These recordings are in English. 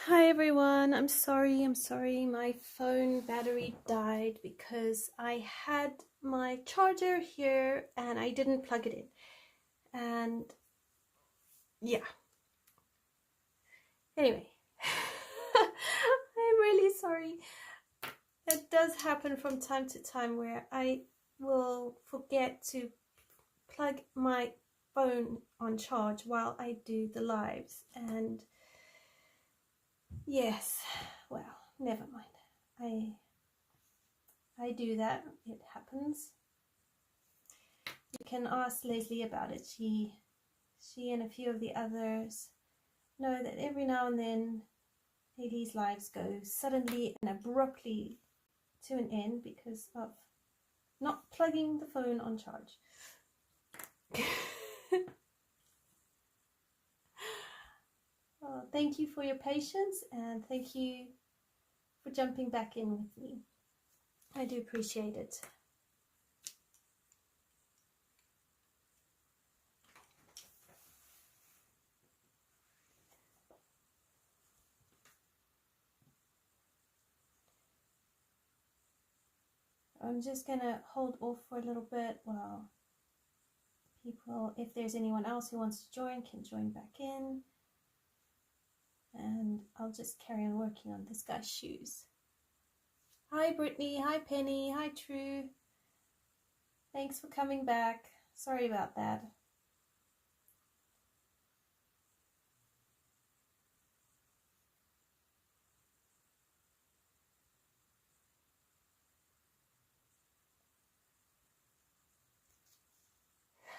Hi everyone, I'm sorry, my phone battery died because I had my charger here and I didn't plug it in. And yeah, anyway, I'm really sorry. It does happen from time to time where I will forget to plug my phone on charge while I do the lives, and yes, well, never mind. I do that. It happens. You can ask Leslie about it. She and a few of the others know that every now and then Haley's lives go suddenly and abruptly to an end because of not plugging the phone on charge. Well, thank you for your patience and thank you for jumping back in with me. I do appreciate it. I'm just gonna hold off for a little bit while people, if there's anyone else who wants to join, can join back in. And I'll just carry on working on this guy's shoes. Hi Brittany, hi Penny, hi True. Thanks for coming back. Sorry about that.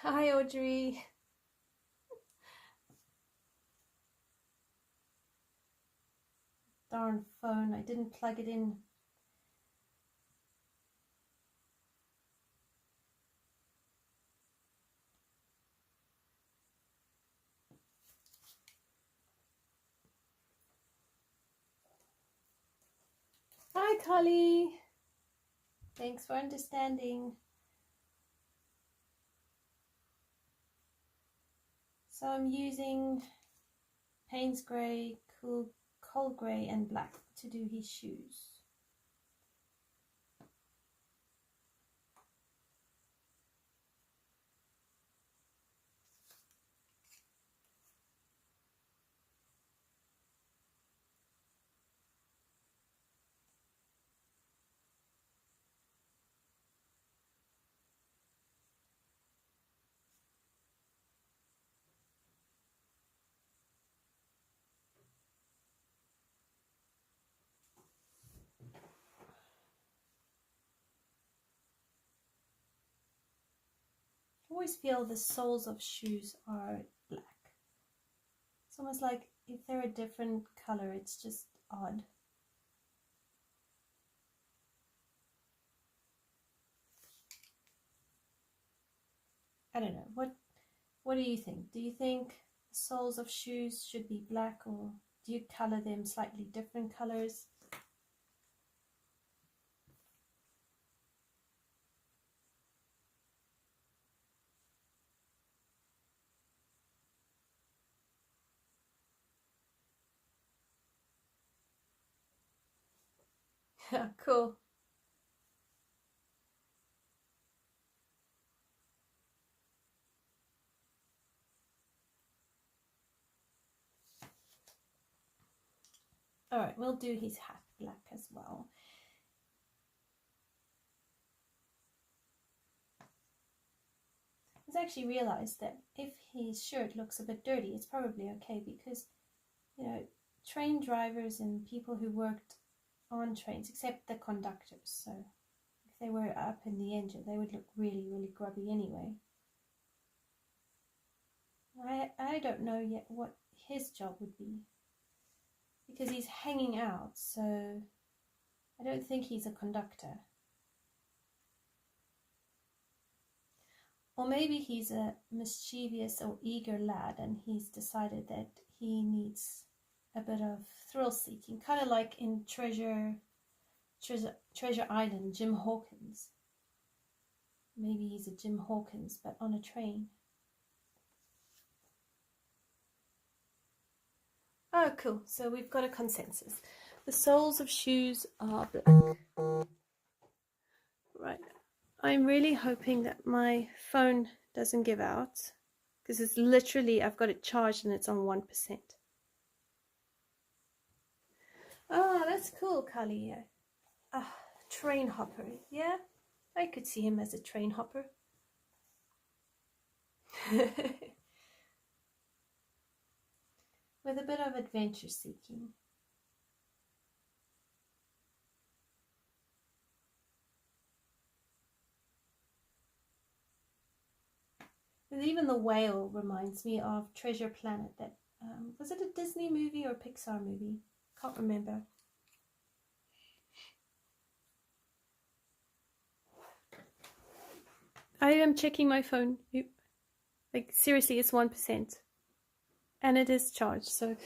Hi Audrey. Darn phone, I didn't plug it in. Hi Carly. Thanks for understanding. So I'm using Paynes Grey, Coal Grey and Black to do his shoes. I always feel the soles of shoes are black. It's almost like if they're a different color, it's just odd. I don't know. What do you think? Do you think the soles of shoes should be black, or do you color them slightly different colors? Cool. All right, we'll do his hat black as well. I've actually realized that if his shirt looks a bit dirty, it's probably okay because, you know, train drivers and people who worked on trains, except the conductors, so if they were up in the engine, they would look really, really grubby anyway. I don't know yet what his job would be because he's hanging out, so I don't think he's a conductor. Or maybe he's a mischievous or eager lad and he's decided that he needs a bit of thrill-seeking, kind of like in Treasure Island, Jim Hawkins. Maybe he's a Jim Hawkins, but on a train. Oh, cool. So we've got a consensus. The soles of shoes are black. Right. I'm really hoping that my phone doesn't give out, because it's literally, I've got it charged and it's on 1%. Oh, that's cool, Kali. Train hopper. Yeah, I could see him as a train hopper. With a bit of adventure seeking. And even the whale reminds me of Treasure Planet. That was it a Disney movie or a Pixar movie? Can't remember. I am checking my phone. Like seriously, it's 1%. And it is charged, so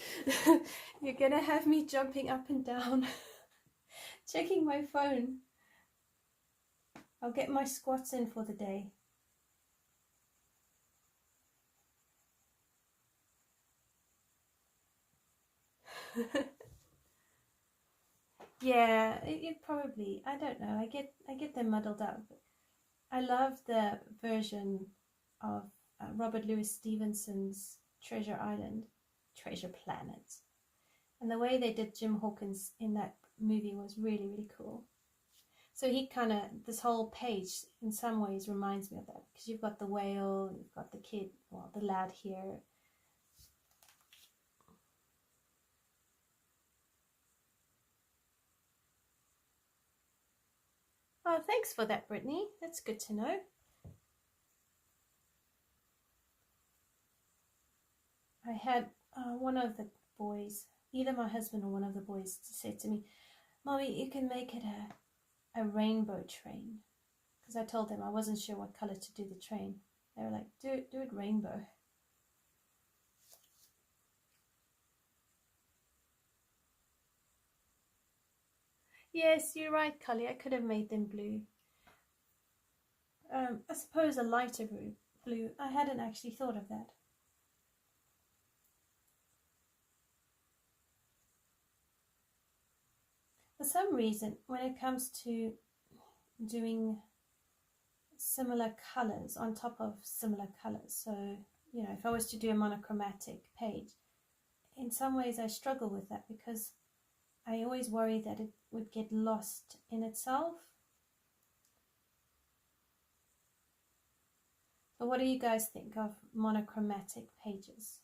you're gonna have me jumping up and down checking my phone. I'll get my squats in for the day. Yeah, it probably, I don't know, I get them muddled up. I love the version of Robert Louis Stevenson's Treasure Planet. And the way they did Jim Hawkins in that movie was really, really cool. So he kind of, this whole page in some ways reminds me of that, because you've got the whale, you've got the kid, well, the lad here. Oh, thanks for that, Brittany. That's good to know. I had one of the boys, either my husband or one of the boys, said to me, "Mommy, you can make it a rainbow train." Because I told them I wasn't sure what color to do the train. They were like, do it rainbow. Yes, you're right, Cully. I could have made them blue. I suppose a lighter blue. I hadn't actually thought of that. For some reason, when it comes to doing similar colors on top of similar colors, so, you know, if I was to do a monochromatic page, in some ways I struggle with that, because I always worry that it would get lost in itself. But what do you guys think of monochromatic pages?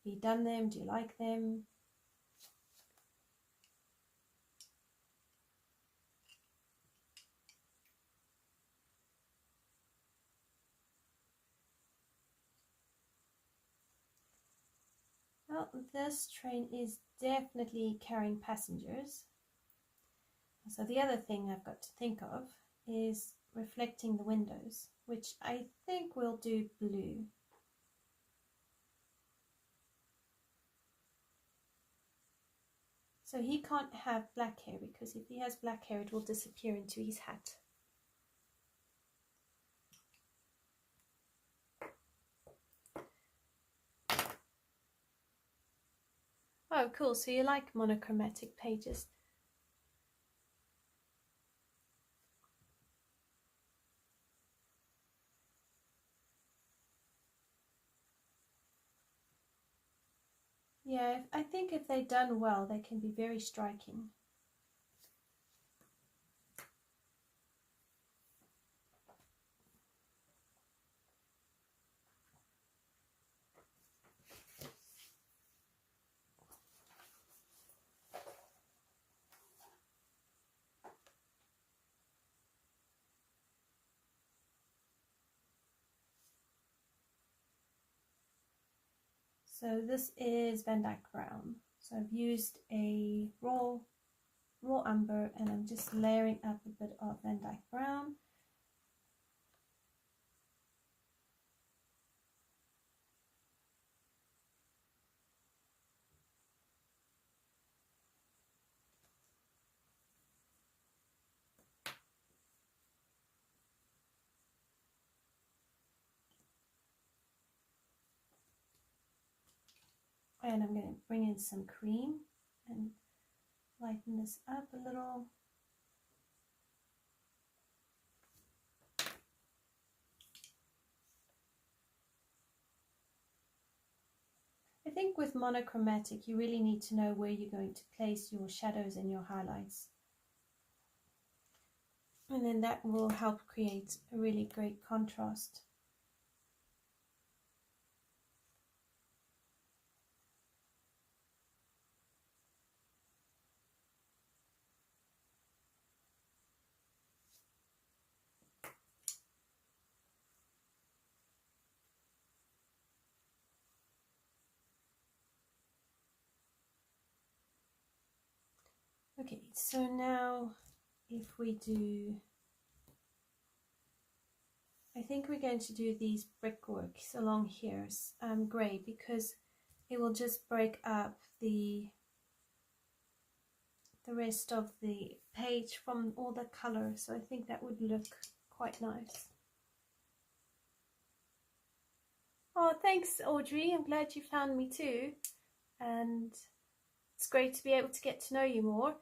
Have you done them? Do you like them? Well, this train is definitely carrying passengers. So the other thing I've got to think of is reflecting the windows, which I think we'll do blue. So he can't have black hair, because if he has black hair it will disappear into his hat. Oh, cool. So you like monochromatic pages. Yeah, I think if they're done well, they can be very striking. So this is Van Dyke Brown. So I've used a raw umber, and I'm just layering up a bit of Van Dyke Brown. And I'm going to bring in some cream and lighten this up a little. I think with monochromatic, you really need to know where you're going to place your shadows and your highlights. And then that will help create a really great contrast. Okay, so now if we do, I think we're going to do these brickworks along here, grey, because it will just break up the rest of the page from all the colour. So I think that would look quite nice. Oh, thanks, Audrey. I'm glad you found me too. And it's great to be able to get to know you more.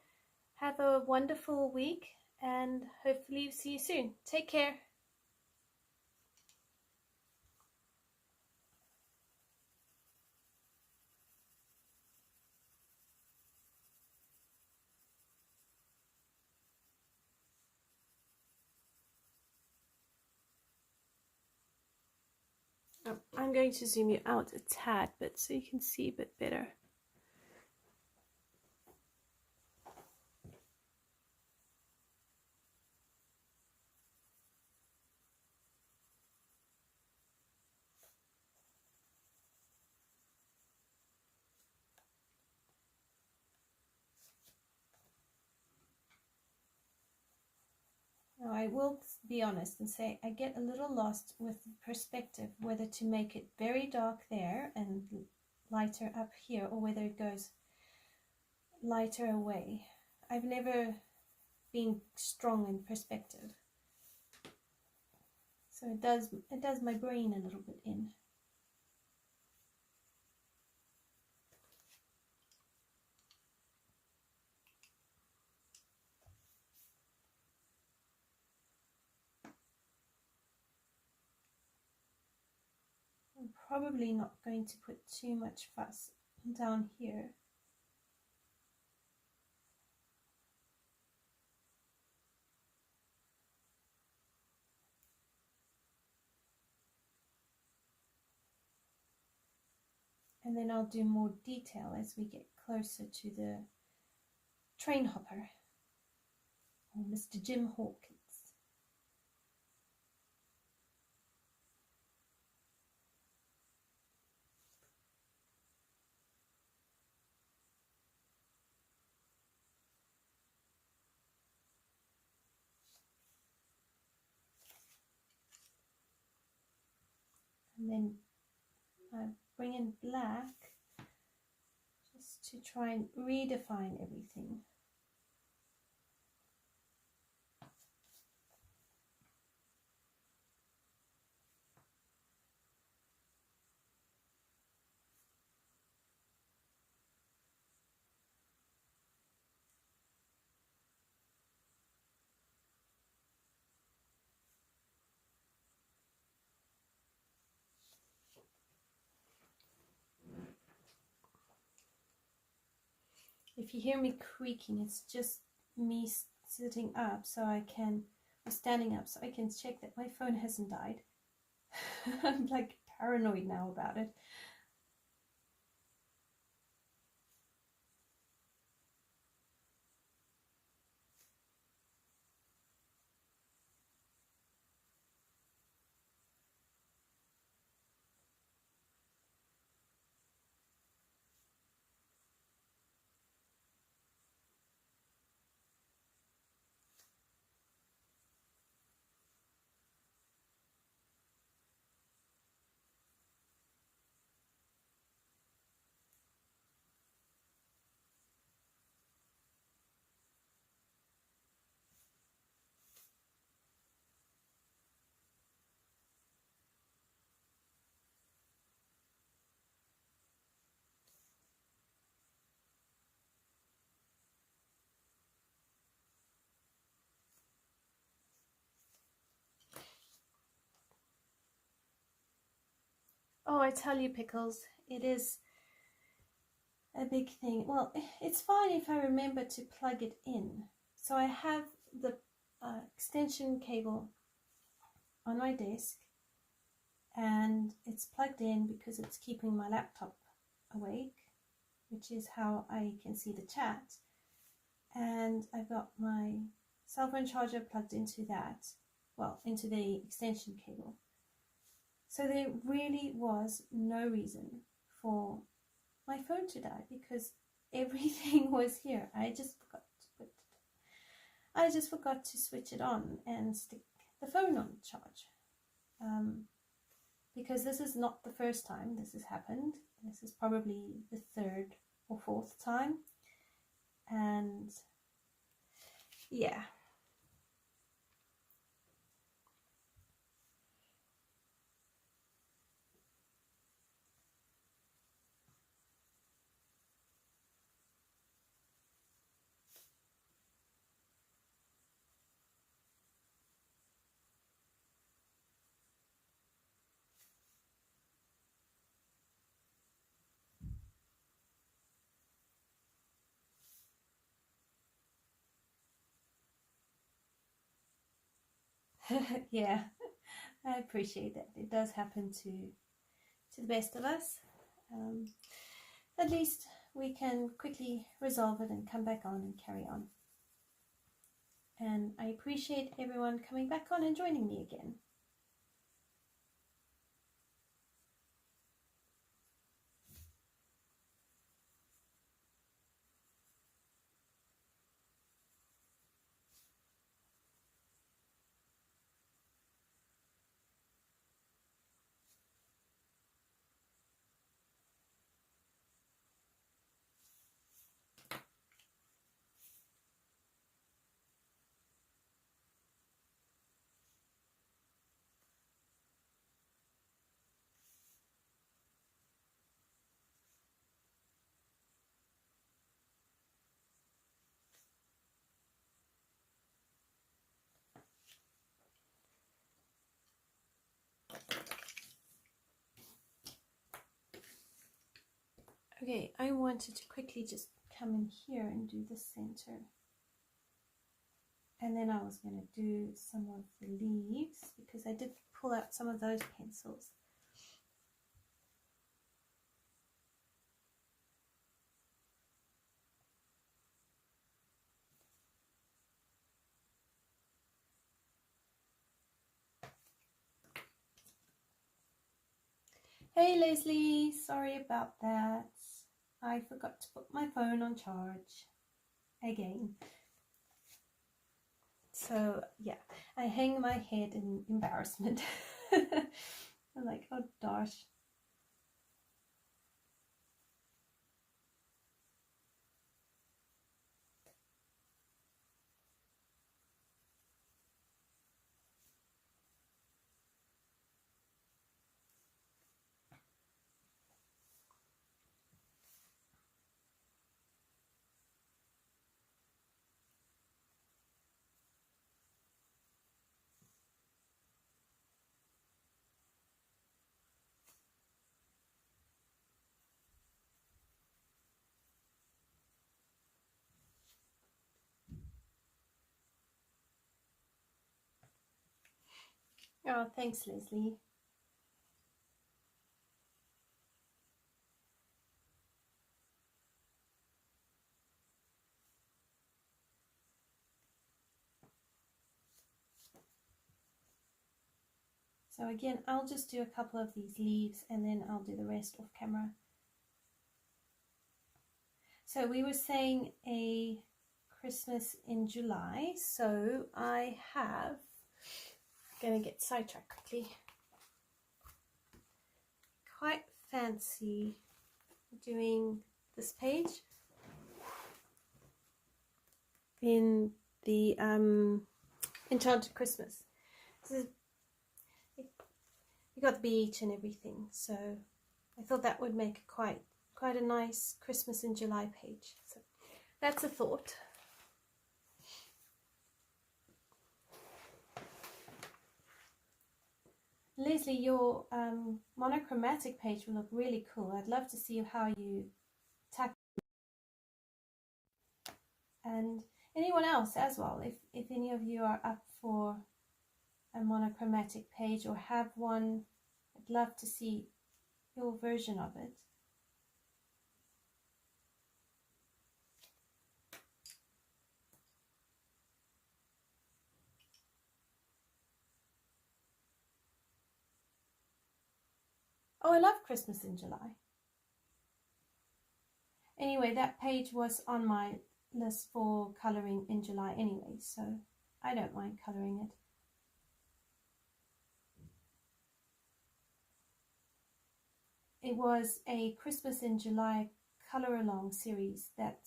Have a wonderful week and hopefully see you soon. Take care. I'm going to zoom you out a tad bit so you can see a bit better. Now I will be honest and say I get a little lost with the perspective, whether to make it very dark there and lighter up here, or whether it goes lighter away. I've never been strong in perspective, so it does my brain a little bit in. I'm probably not going to put too much fuss down here. And then I'll do more detail as we get closer to the train hopper, or Mr. Jim Hawkins. And then I bring in black just to try and redefine everything. If you hear me creaking, it's just me sitting up so I can, or standing up so I can check that my phone hasn't died. I'm like paranoid now about it. Oh, I tell you, Pickles, it is a big thing. Well, it's fine if I remember to plug it in. So I have the extension cable on my desk, and it's plugged in because it's keeping my laptop awake, which is how I can see the chat. And I've got my cell phone charger plugged into that, well, into the extension cable. So there really was no reason for my phone to die because everything was here. I just forgot to switch it on and stick the phone on charge. Because this is not the first time this has happened. This is probably the third or fourth time. And yeah. Yeah, I appreciate that. It does happen to the best of us. At least we can quickly resolve it and come back on and carry on. And I appreciate everyone coming back on and joining me again. Okay, I wanted to quickly just come in here and do the center. And then I was going to do some of the leaves because I did pull out some of those pencils. Hey Leslie, sorry about that. I forgot to put my phone on charge again. So yeah, I hang my head in embarrassment. I'm like, oh gosh. Oh, thanks, Leslie. So again, I'll just do a couple of these leaves and then I'll do the rest off camera. So we were saying a Christmas in July, so I have, gonna get sidetracked quickly, quite fancy doing this page in the Enchanted Christmas. This is, you got the beach and everything, so I thought that would make quite a nice Christmas in July page. So that's a thought. Leslie, your monochromatic page will look really cool. I'd love to see how you tackle, and anyone else as well. If any of you are up for a monochromatic page or have one, I'd love to see your version of it. Oh, I love Christmas in July. Anyway, that page was on my list for colouring in July anyway, so I don't mind colouring it. It was a Christmas in July colour along series that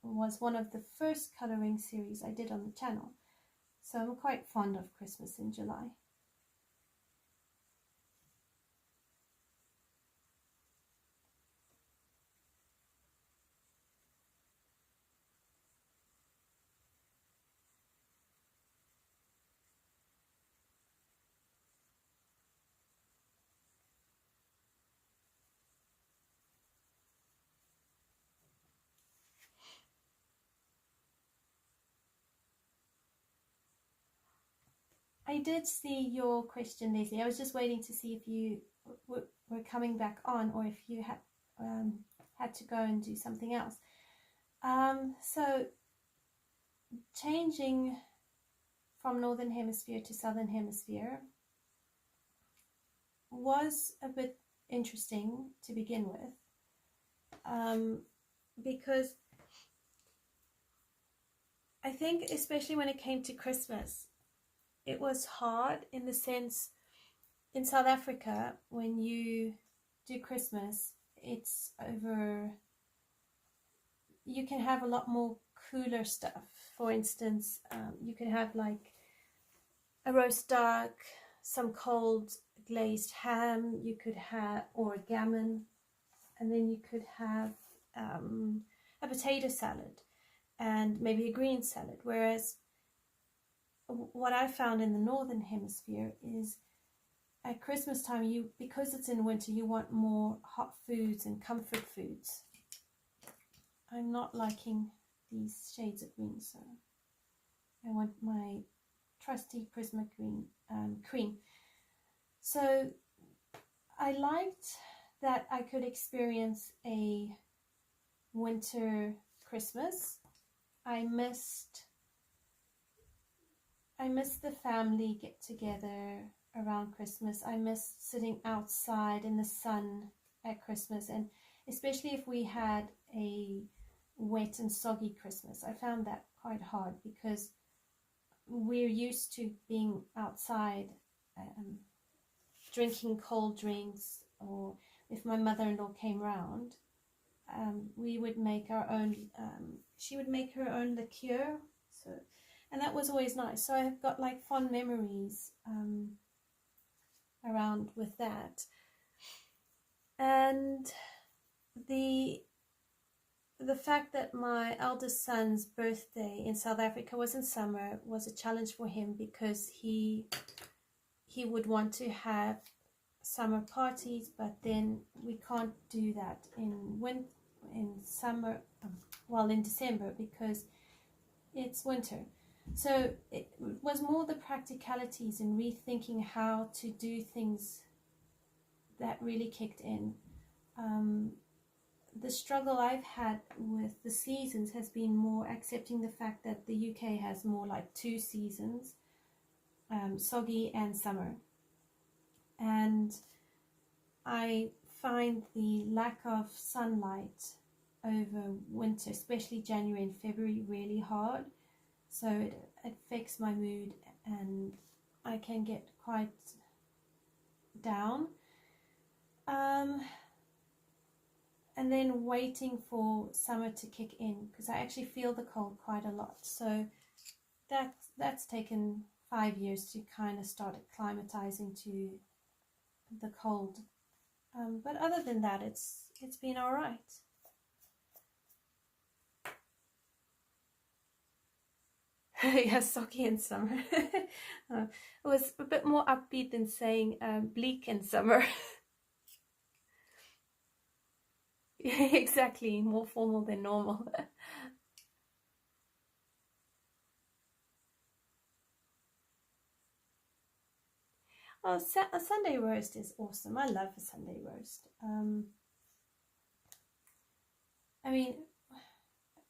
was one of the first colouring series I did on the channel, so I'm quite fond of Christmas in July. I did see your question, Leslie. I was just waiting to see if you were coming back on or if you had to go and do something else. So changing from Northern Hemisphere to Southern Hemisphere was a bit interesting to begin with, because I think especially when it came to Christmas, it was hard in the sense, in South Africa, when you do Christmas, it's over, you can have a lot more cooler stuff. For instance, you can have like a roast duck, some cold glazed ham, you could have, or a gammon, and then you could have a potato salad and maybe a green salad. Whereas what I found in the Northern Hemisphere is at Christmas time, because it's in winter, you want more hot foods and comfort foods. I'm not liking these shades of green, so I want my trusty Prisma green cream. So I liked that I could experience a winter Christmas. I missed the family get together around Christmas. I missed sitting outside in the sun at Christmas, and especially if we had a wet and soggy Christmas. I found that quite hard because we're used to being outside, drinking cold drinks, or if my mother-in-law came round, we would make our own, she would make her own liqueur, so, and that was always nice. So I've got like fond memories around with that. And the fact that my eldest son's birthday in South Africa was in summer was a challenge for him, because he would want to have summer parties, but then we can't do that in summer, well, in December, because it's winter. So it was more the practicalities in rethinking how to do things that really kicked in. The struggle I've had with the seasons has been more accepting the fact that the UK has more like 2 seasons, soggy and summer. And I find the lack of sunlight over winter, especially January and February, really hard. So it affects my mood and I can get quite down. And then waiting for summer to kick in, because I actually feel the cold quite a lot. So that's taken 5 years to kind of start acclimatizing to the cold. But other than that, it's been all right. Yeah, soggy in summer. It was a bit more upbeat than saying bleak in summer. Exactly, more formal than normal. Oh, a Sunday roast is awesome. I love a Sunday roast. I mean,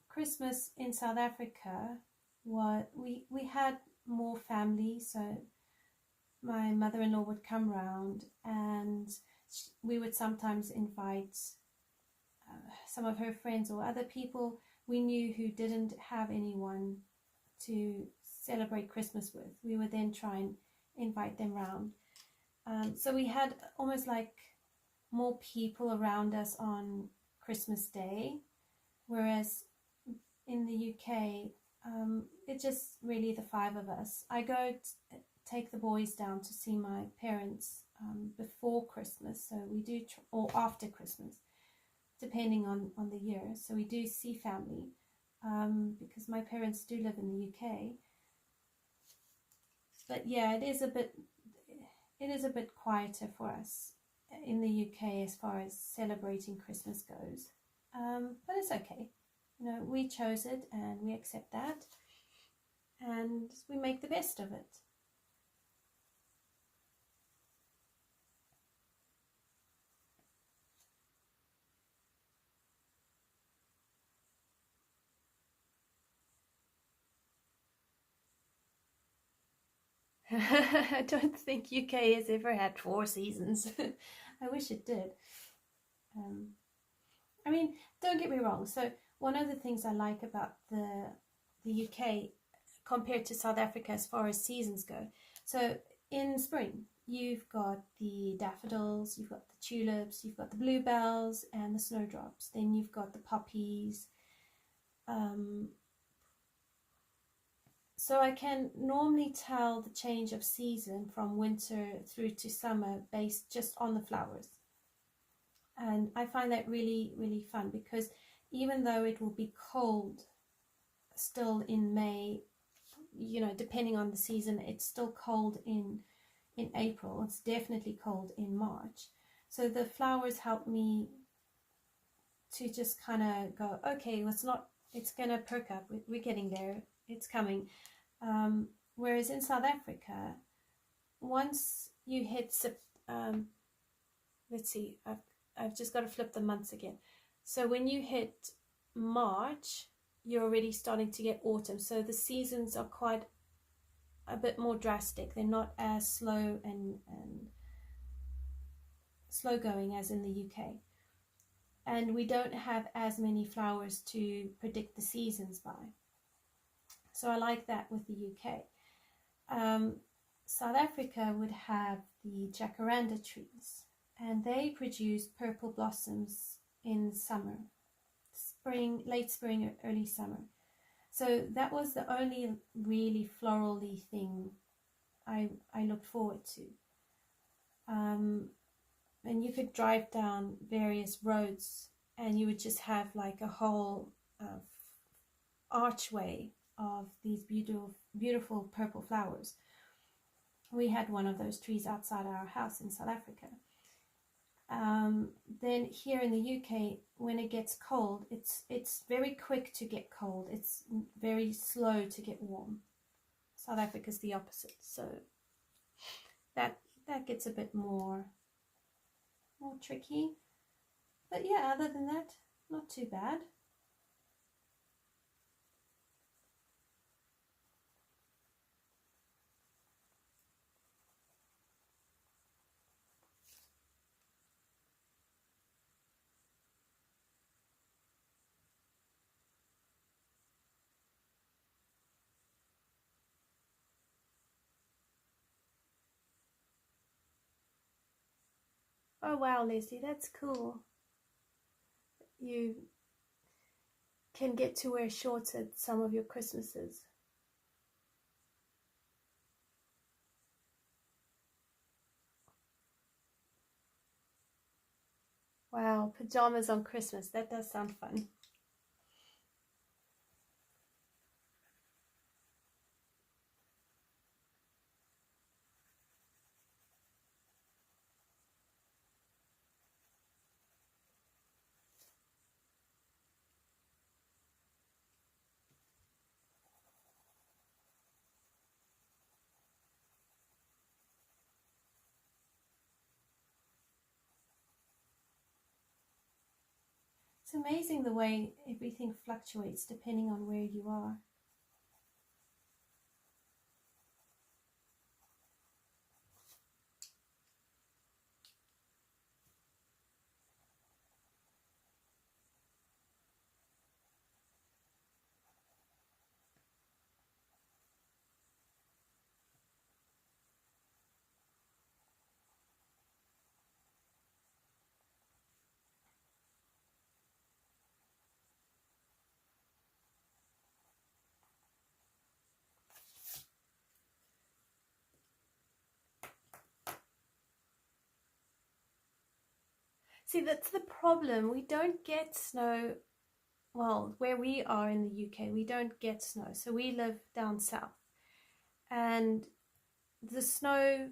Christmas in South Africa, we had more family, so my mother-in-law would come round, and we would sometimes invite some of her friends or other people we knew who didn't have anyone to celebrate Christmas with. We would then try and invite them round. So we had almost like more people around us on Christmas Day, whereas in the UK, it's just really the five of us. I go take the boys down to see my parents before Christmas, so we do, or after Christmas, depending on the year. So we do see family because my parents do live in the UK. But yeah, it is a bit quieter for us in the UK as far as celebrating Christmas goes. But it's okay. You know, we chose it and we accept that, and we make the best of it. I don't think UK has ever had 4 seasons. I wish it did. I mean, don't get me wrong. So one of the things I like about the UK compared to South Africa as far as seasons go. So in spring, you've got the daffodils, you've got the tulips, you've got the bluebells and the snowdrops. Then you've got the poppies. So I can normally tell the change of season from winter through to summer based just on the flowers. And I find that really, really fun, because even though it will be cold still in May, you know, depending on the season, it's still cold in April. It's definitely cold in March. So the flowers help me to just kind of go, okay, it's going to perk up. We're getting there. It's coming. Whereas in South Africa, once you hit, let's see, I've just got to flip the months again. So when you hit March, you're already starting to get autumn. So the seasons are quite a bit more drastic. They're not as slow and slow going as in the UK. And we don't have as many flowers to predict the seasons by. So I like that with the UK. South Africa would have the jacaranda trees, and they produce purple blossoms in summer, late spring, early summer. So that was the only really florally thing I looked forward to. And you could drive down various roads and you would just have like a whole archway of these beautiful purple flowers. We had one of those trees outside our house in South Africa. Then here in the UK, when it gets cold, it's very quick to get cold. It's very slow to get warm. South Africa's the opposite, so that gets a bit more tricky. But yeah, other than that, not too bad. Oh wow, Leslie, that's cool. You can get to wear shorts at some of your Christmases. Wow, pajamas on Christmas. That does sound fun. It's amazing the way everything fluctuates depending on where you are. See, that's the problem. We don't get snow. Well, where we are in the UK, we don't get snow. So we live down south. And the snow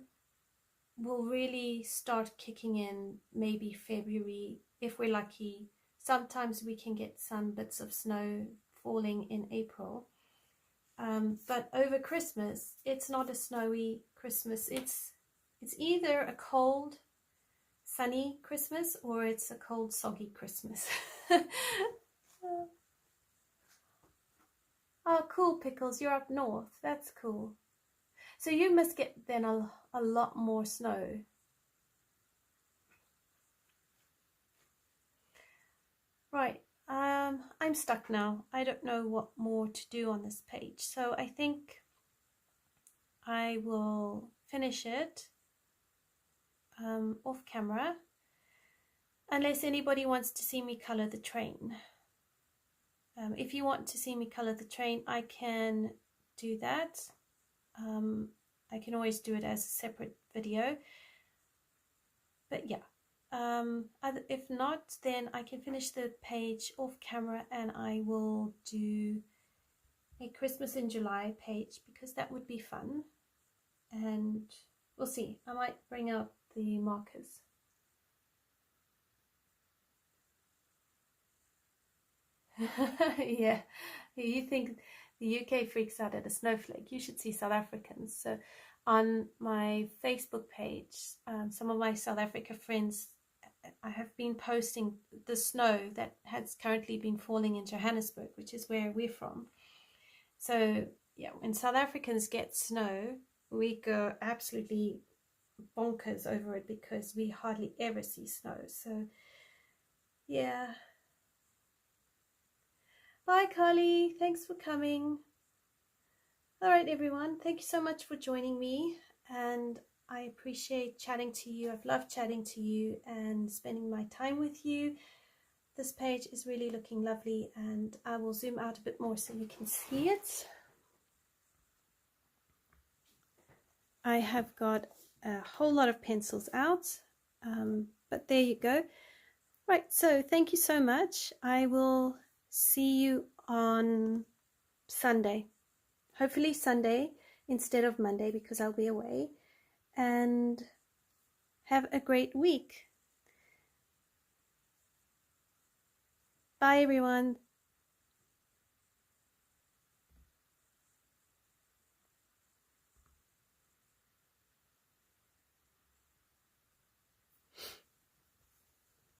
will really start kicking in maybe February, if we're lucky. Sometimes we can get some bits of snow falling in April. But over Christmas, it's not a snowy Christmas. It's either a cold, sunny Christmas, or it's a cold, soggy Christmas. Oh, cool, Pickles, you're up north. That's cool. So you must get then a lot more snow. Right, I'm stuck now. I don't know what more to do on this page. So I think I will finish it off camera, unless anybody wants to see me color the train. If you want to see me color the train, I can do that. I can always do it as a separate video. But yeah, if not, then I can finish the page off camera and I will do a Christmas in July page, because that would be fun. And we'll see. I might bring out the markers. Yeah, you think the UK freaks out at a snowflake. You should see South Africans. So on my Facebook page, some of my South Africa friends, I have been posting the snow that has currently been falling in Johannesburg, which is where we're from. So yeah, when South Africans get snow, we go absolutely bonkers over it, because we hardly ever see snow. So yeah. Bye, Carly. Thanks for coming. All right, everyone. Thank you so much for joining me. And I appreciate chatting to you. I've loved chatting to you and spending my time with you. This page is really looking lovely, and I will zoom out a bit more so you can see it. I have got a whole lot of pencils out, but there you go. Right, so thank you so much. I will see you on Sunday, hopefully Sunday instead of Monday, because I'll be away. And have a great week. Bye, everyone.